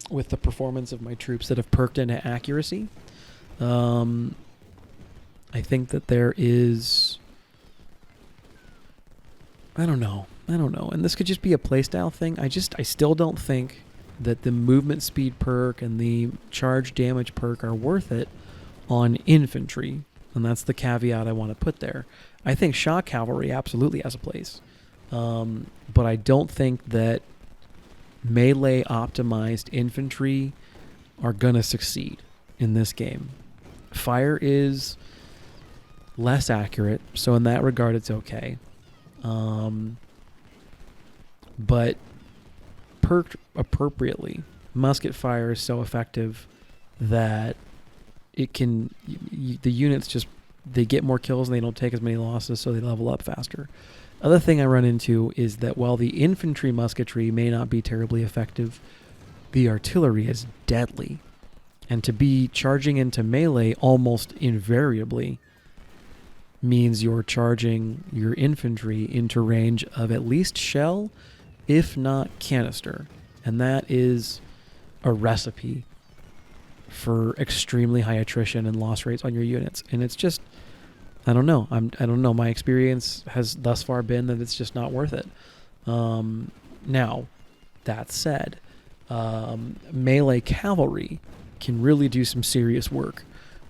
with the performance of my troops that have perked into accuracy. I think that there is... I don't know. And this could just be a playstyle thing. I still don't think that the movement speed perk and the charge damage perk are worth it on infantry. And that's the caveat I want to put there. I think shock cavalry absolutely has a place. But I don't think that melee optimized infantry are going to succeed in this game. Fire is less accurate, so in that regard it's okay. But perked appropriately, musket fire is so effective that it can... the units just... they get more kills and they don't take as many losses, so they level up faster. Other thing I run into is that while the infantry musketry may not be terribly effective, the artillery is deadly. And to be charging into melee almost invariably means you're charging your infantry into range of at least shell, if not canister. And that is a recipe for extremely high attrition and loss rates on your units. And it's just... I don't know. I don't know. My experience has thus far been that it's just not worth it. Now, that said, melee cavalry can really do some serious work.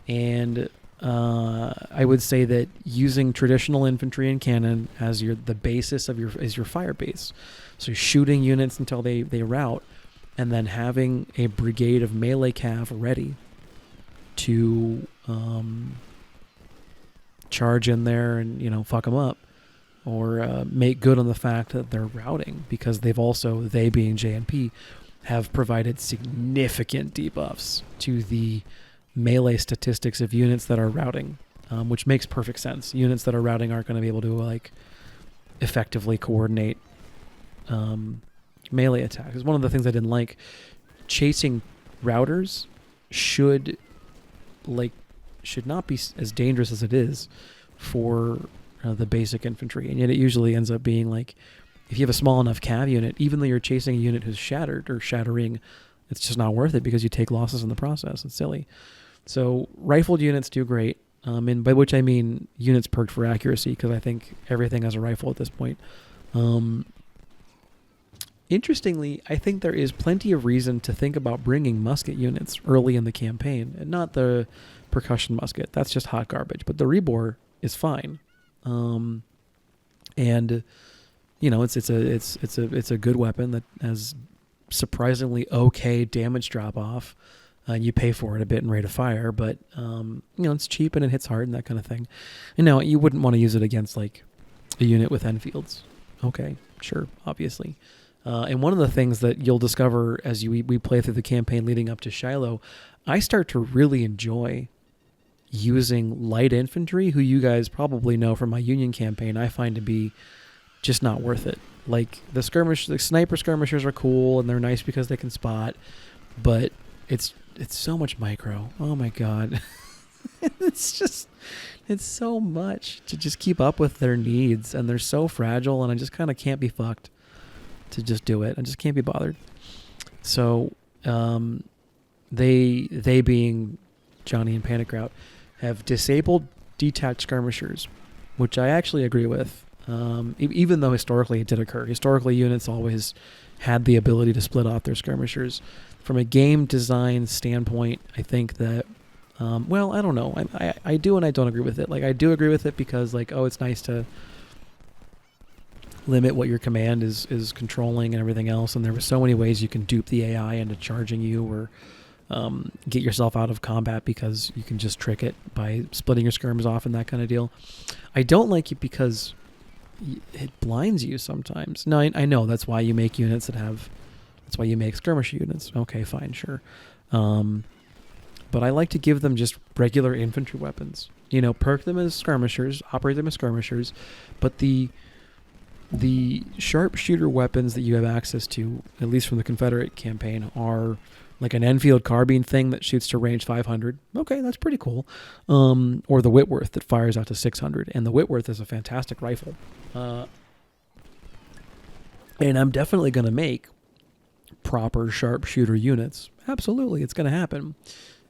And I would say that using traditional infantry and cannon as the basis of your fire base, so shooting units until they rout, and then having a brigade of melee cav ready to charge in there and fuck them up, or make good on the fact that they're routing, because they being JNP have provided significant debuffs to the melee statistics of units that are routing, which makes perfect sense. Units that are routing aren't going to be able to effectively coordinate melee attacks. It's one of the things I didn't like. Chasing routers should not be as dangerous as it is for the basic infantry, and yet it usually ends up being if you have a small enough cav unit, even though you're chasing a unit who's shattered or shattering, it's just not worth it because you take losses in the process. It's silly. So rifled units do great, and by which I mean units perked for accuracy, because I think everything has a rifle at this point. Interestingly, I think there is plenty of reason to think about bringing musket units early in the campaign, and not the percussion musket. That's just hot garbage. But the rebore is fine, and it's a good weapon that has surprisingly okay damage drop off. You pay for it a bit in rate of fire, but it's cheap and it hits hard and that kind of thing. And now you wouldn't want to use it against a unit with Enfields. Okay, sure, obviously. And one of the things that you'll discover as we play through the campaign leading up to Shiloh, I start to really enjoy using light infantry, who you guys probably know from my Union campaign I find to be just not worth it. The sniper skirmishers are cool and they're nice because they can spot, but it's so much micro. Oh my god. It's so much to just keep up with their needs, and they're so fragile, and I just kind of can't be fucked to just do it. I just can't be bothered. So they being Johnny and Panic Route have disabled detached skirmishers, which I actually agree with. Even though historically it did occur. Historically, units always had the ability to split off their skirmishers. From a game design standpoint, I think that, I don't know. I do and I don't agree with it. I do agree with it because, it's nice to limit what your command is controlling and everything else. And there were so many ways you can dupe the AI into charging you, or get yourself out of combat because you can just trick it by splitting your skirms off and that kind of deal. I don't like it because it blinds you sometimes. No, I know that's why you make units that's why you make skirmish units. Okay, fine, sure. But I like to give them just regular infantry weapons. Perk them as skirmishers, operate them as skirmishers, but the sharpshooter weapons that you have access to, at least from the Confederate campaign, are an Enfield carbine thing that shoots to range 500. Okay, that's pretty cool. Or the Whitworth that fires out to 600. And the Whitworth is a fantastic rifle. And I'm definitely going to make proper sharpshooter units. Absolutely, it's going to happen.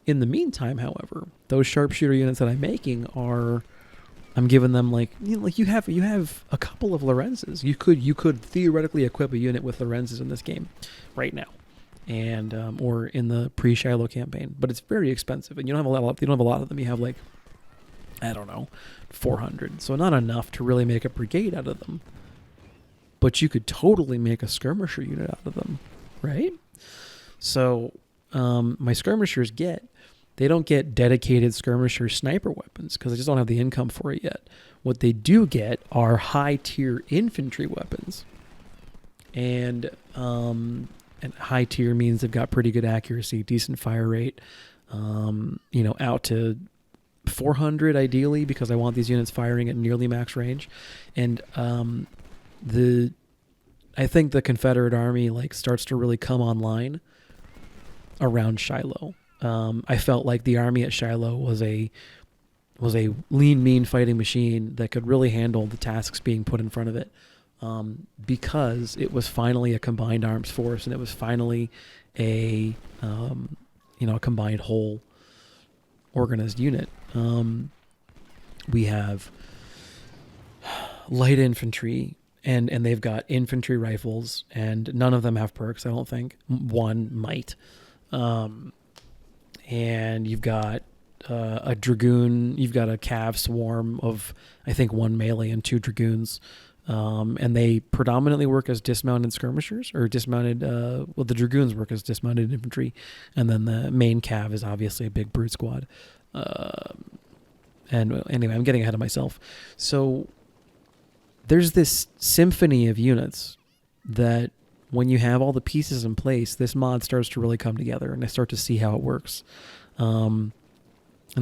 In the meantime, however, those sharpshooter units that I'm making I'm giving them you have a couple of Lorenzes. You could theoretically equip a unit with Lorenzes in this game right now, and or in the pre-Shiloh campaign, but it's very expensive, and you don't have a lot of them. You have 400, so not enough to really make a brigade out of them. But you could totally make a skirmisher unit out of them, right? So my skirmishers they don't get dedicated skirmisher sniper weapons because I just don't have the income for it yet. What they do get are high-tier infantry weapons. And high tier means they've got pretty good accuracy, decent fire rate, out to 400 ideally, because I want these units firing at nearly max range. And I think the Confederate Army starts to really come online around Shiloh. I felt like the army at Shiloh was a lean, mean fighting machine that could really handle the tasks being put in front of it, because it was finally a combined arms force, and it was finally a combined whole organized unit. We have light infantry, and they've got infantry rifles, and none of them have perks, I don't think. One might. And you've got a dragoon. You've got a cav swarm of, I think, 1 melee and 2 dragoons. And they predominantly work as dismounted skirmishers or dismounted. Well, the dragoons work as dismounted infantry, and then the main cav is obviously a big brute squad. And anyway, I'm getting ahead of myself. So there's this symphony of units that, when you have all the pieces in place, this mod starts to really come together, and I start to see how it works. And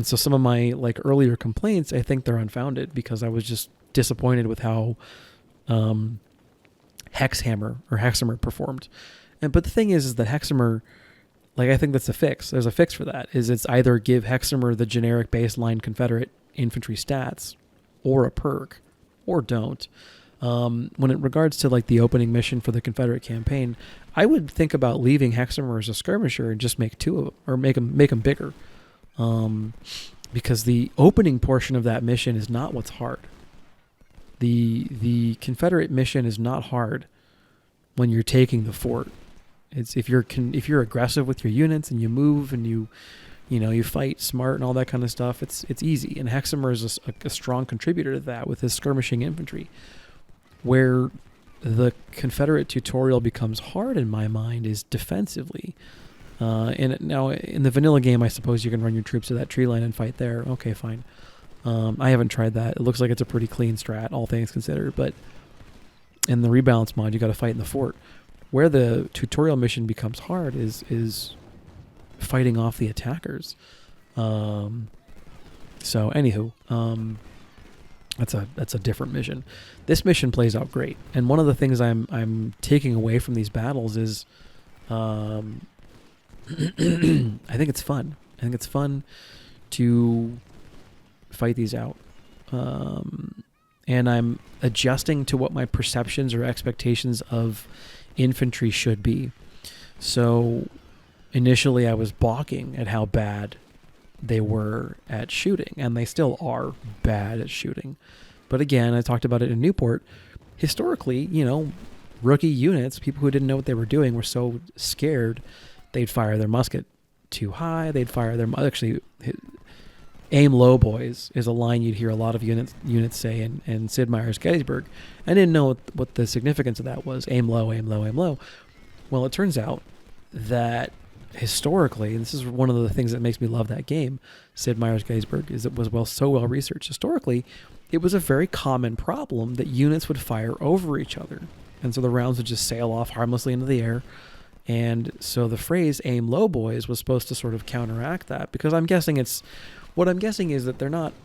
so some of my like earlier complaints, I think they're unfounded, because I was just disappointed with how Hexhammer performed. But the thing is that Hexhammer, like, I think that's a fix. There's a fix for that. It's either give Hexhammer the generic baseline Confederate infantry stats, or a perk, or don't. When it regards to like the opening mission for the Confederate campaign, I would think about leaving Hexhammer as a skirmisher and just make 2 of them, or make them bigger. Because the opening portion of that mission is not what's hard. The Confederate mission is not hard when you're taking the fort. It's if you're aggressive with your units and you move and you fight smart and all that kind of stuff, it's easy. And Hexhammer is a strong contributor to that with his skirmishing infantry. Where the Confederate tutorial becomes hard in my mind is defensively. And now in the vanilla game, I suppose you can run your troops to that tree line and fight there. Okay, fine. I haven't tried that. It looks like it's a pretty clean strat, all things considered. But in the Rebalance mod, you got to fight in the fort. Where the tutorial mission becomes hard is fighting off the attackers. So anywho, that's a different mission. This mission plays out great, and one of the things I'm taking away from these battles is, I think it's fun. I think it's fun to fight these out, and I'm adjusting to what my perceptions or expectations of infantry should be. So initially, I was balking at how bad they were at shooting, and they still are bad at shooting. But again, I talked about it in Newport. Historically, rookie units, people who didn't know what they were doing, were so scared they'd fire their musket too high. They'd fire their aim low, boys, is a line you'd hear a lot of units say in Sid Meier's Gettysburg. I didn't know what the significance of that was. Aim low, aim low, aim low. Well, it turns out that historically, and this is one of the things that makes me love that game, Sid Meier's Gettysburg, is it was so well researched. Historically, it was a very common problem that units would fire over each other, and so the rounds would just sail off harmlessly into the air. And so the phrase "aim low, boys" was supposed to sort of counteract that, because I'm guessing is that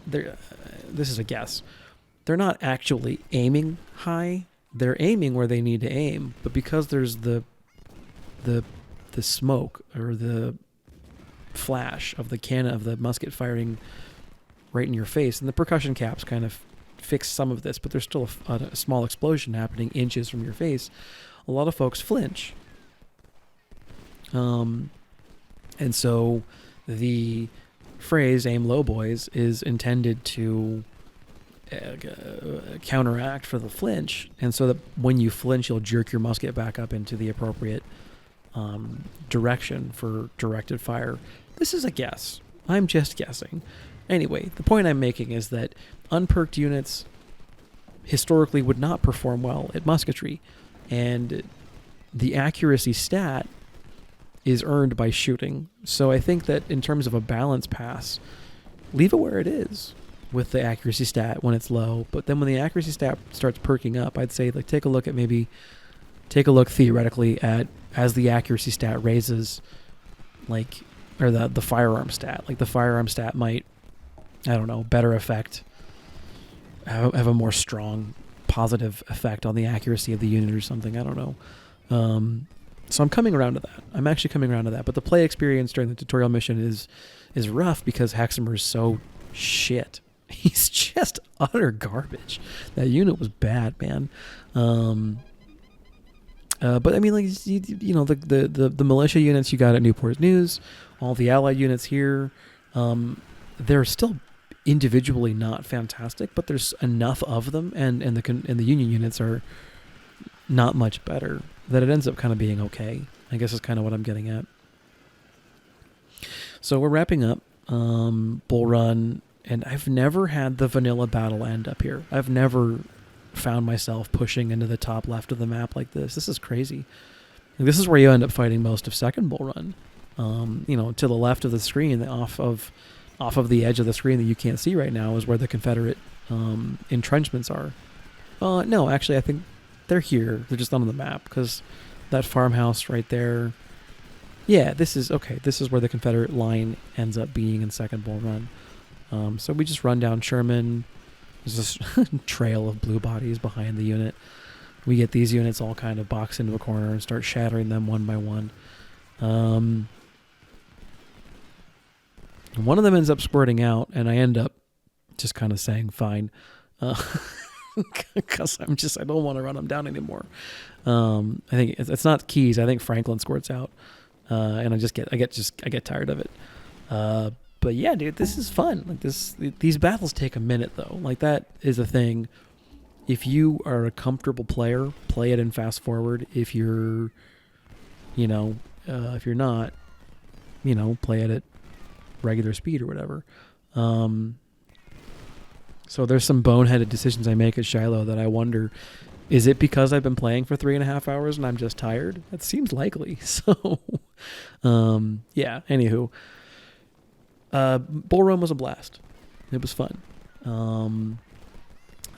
this is a guess. They're not actually aiming high. They're aiming where they need to aim, but because there's the smoke or the flash of the cannon of the musket firing right in your face, and the percussion caps kind of fix some of this, but there's still a small explosion happening inches from your face. A lot of folks flinch. And so the phrase "aim low, boys" is intended to counteract for the flinch, and so that when you flinch, you'll jerk your musket back up into the appropriate direction for directed fire. This is a guess. I'm just guessing. Anyway, the point I'm making is that unperked units historically would not perform well at musketry, and the accuracy stat is earned by shooting. So I think that in terms of a balance pass, leave it where it is with the accuracy stat when it's low. But then when the accuracy stat starts perking up, I'd say take a look theoretically at, as the accuracy stat raises, or the firearm stat. Like the firearm stat might, I don't know, better effect, have a more strong positive effect on the accuracy of the unit or something. I don't know. So I'm coming around to that. I'm actually coming around to that. But the play experience during the tutorial mission is rough because Hexhammer is so shit. He's just utter garbage. That unit was bad, man. But I mean, the militia units you got at Newport News, all the allied units here, they're still individually not fantastic, but there's enough of them, and the Union units are not much better, that it ends up kind of being okay, I guess is kind of what I'm getting at. So we're wrapping up. Bull Run, and I've never had the vanilla battle end up here. I've never found myself pushing into the top left of the map like this. This is crazy. Like, this is where you end up fighting most of second Bull Run. To the left of the screen, off of the edge of the screen that you can't see right now, is where the Confederate entrenchments are. No, actually, I think they're here. They're just not on the map because that farmhouse right there. Yeah, this is where the Confederate line ends up being in second Bull Run. So we just run down Sherman. There's this trail of blue bodies behind the unit. We get these units all kind of boxed into a corner and start shattering them one by one. One of them ends up squirting out, and I end up just kind of saying, fine. Because I don't want to run them down anymore. I think it's not Keys. I think Franklin squirts out. And I get tired of it. But yeah, dude, this is fun. Like these battles take a minute though. Like that is a thing. If you are a comfortable player, play it in fast forward. If you're, if you're not, play it at regular speed or whatever. So there's some boneheaded decisions I make at Shiloh that I wonder, is it because I've been playing for 3.5 hours and I'm just tired? That seems likely. So, yeah, anywho. Bull Run was a blast. It was fun.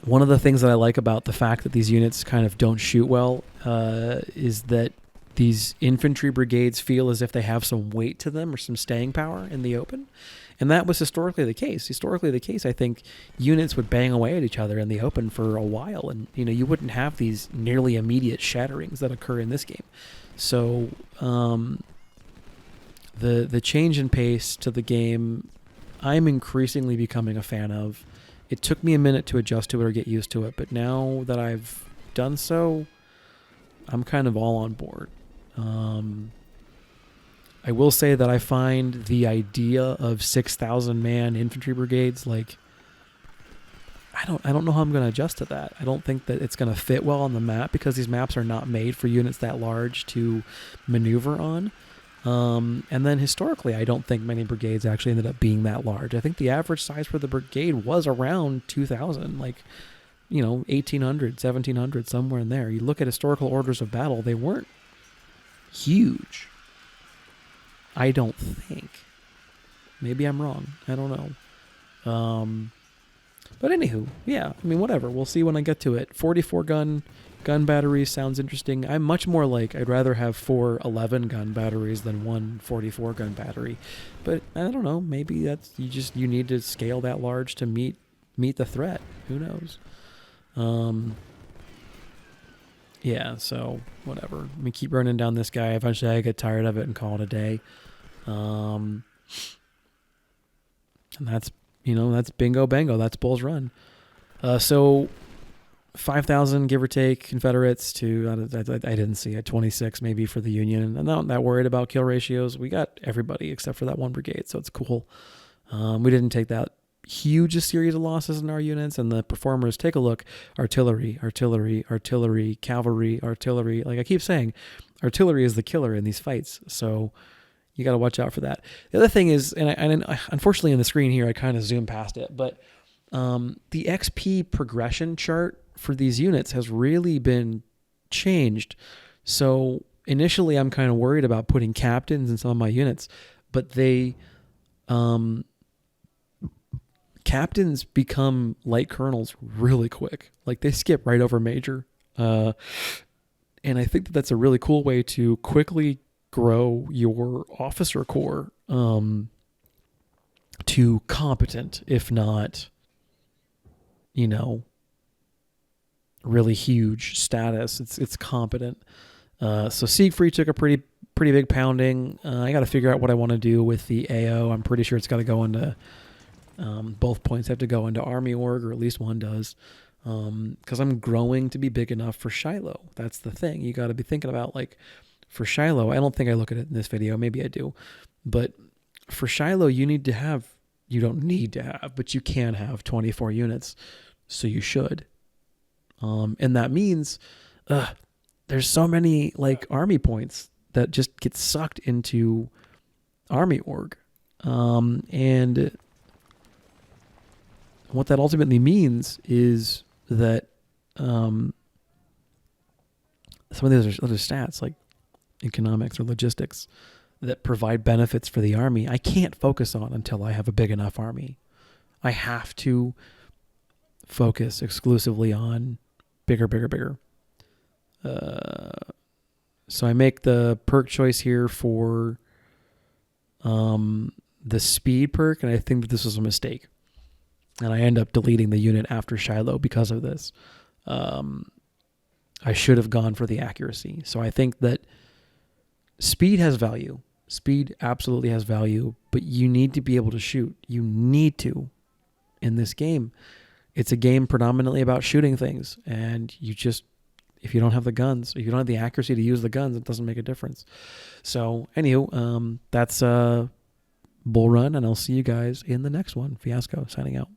One of the things that I like about the fact that these units kind of don't shoot well is that these infantry brigades feel as if they have some weight to them or some staying power in the open. And that was historically the case. I think units would bang away at each other in the open for a while. And, you wouldn't have these nearly immediate shatterings that occur in this game. So the change in pace to the game, I'm increasingly becoming a fan of. It took me a minute to adjust to it or get used to it. But now that I've done so, I'm kind of all on board. I will say that I find the idea of 6,000 man infantry brigades, like, I don't know how I'm going to adjust to that. I don't think that it's going to fit well on the map because these maps are not made for units that large to maneuver on. And then historically, I don't think many brigades actually ended up being that large. I think the average size for the brigade was around 2,000, like, 1,800, 1,700, somewhere in there. You look at historical orders of battle, they weren't huge. I don't think. Maybe I'm wrong. I don't know. But anywho, yeah, whatever. We'll see when I get to it. 44 gun batteries sounds interesting. I'm much more like I'd rather have 4 11 gun batteries than 1 44 gun battery. But I don't know. Maybe that's you need to scale that large to meet the threat. Who knows? Yeah, so whatever. Keep running down this guy. Eventually I get tired of it and call it a day. And that's bingo bango. That's Bull's Run. So 5,000, give or take, Confederates to, I didn't see it, 26 maybe for the Union. I'm not that worried about kill ratios. We got everybody except for that one brigade, so it's cool. We didn't take that huge a series of losses in our units, and the performers, take a look. Artillery, cavalry, artillery. Like I keep saying, artillery is the killer in these fights, so you got to watch out for that. The other thing is, and I unfortunately in the screen here I kind of zoomed past it, but the XP progression chart for these units has really been changed. So initially I'm kind of worried about putting captains in some of my units, but captains become light colonels really quick. Like they skip right over major. And I think that that's a really cool way to quickly grow your officer corps to competent, if not, really huge status. It's competent. So Siegfried took a pretty big pounding. I got to figure out what I want to do with the AO. I'm pretty sure it's got to go into both points have to go into Army Org, or at least one does, because I'm growing to be big enough for Shiloh. That's the thing. You got to be thinking about, like, for Shiloh, I don't think I look at it in this video. Maybe I do. But for Shiloh, you don't need to have, but you can have 24 units. So you should. And that means there's so many, like, army points that just get sucked into Army Org. And what that ultimately means is that some of these other stats, like economics or logistics, that provide benefits for the army, I can't focus on until I have a big enough army. I have to focus exclusively on bigger. So I make the perk choice here for the speed perk, and I think that this was a mistake. And I end up deleting the unit after Shiloh because of this. I should have gone for the accuracy. So I think that speed has value. Speed absolutely has value, but you need to be able to shoot. You need to in this game. It's a game predominantly about shooting things, and you just, if you don't have the guns, if you don't have the accuracy to use the guns, it doesn't make a difference. So, anywho, that's Bull Run, and I'll see you guys in the next one. Fiasco, signing out.